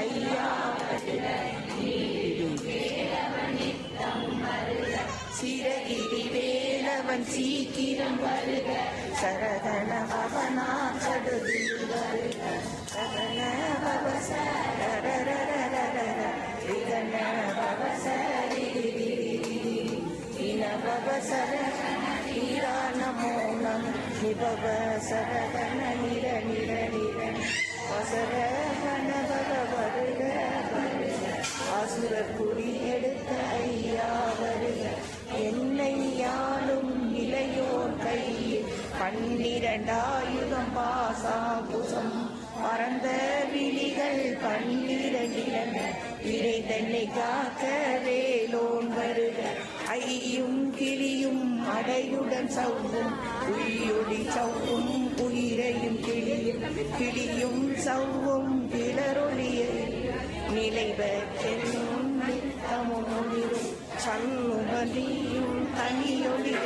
ஐயா சிறகிரி வேலவன் சீக்கிரம் வருக சரதன பவனா சடுதி வருக சரண பவசர நமோ நம நிபவ சரகண நிர நிர நிர வசரகண வருக அசுரர் குறி எடுத்த ஐயா வருக என்னை யாழும் இளையோர் கையில் 12 பாசாகுசம் பரந்த விழிகள் 12 இறை தன்னை காக்க வேலோன் வருக ஐயும் கிளியும் அடையுடன் சவ்வும் உயிரொடி சவ்வும் உயிரையும் கிளியும் சவ்வும் கிளரொளியை நிலைவென்னும் நித்தமும் சண்முகதியும் தனியொளி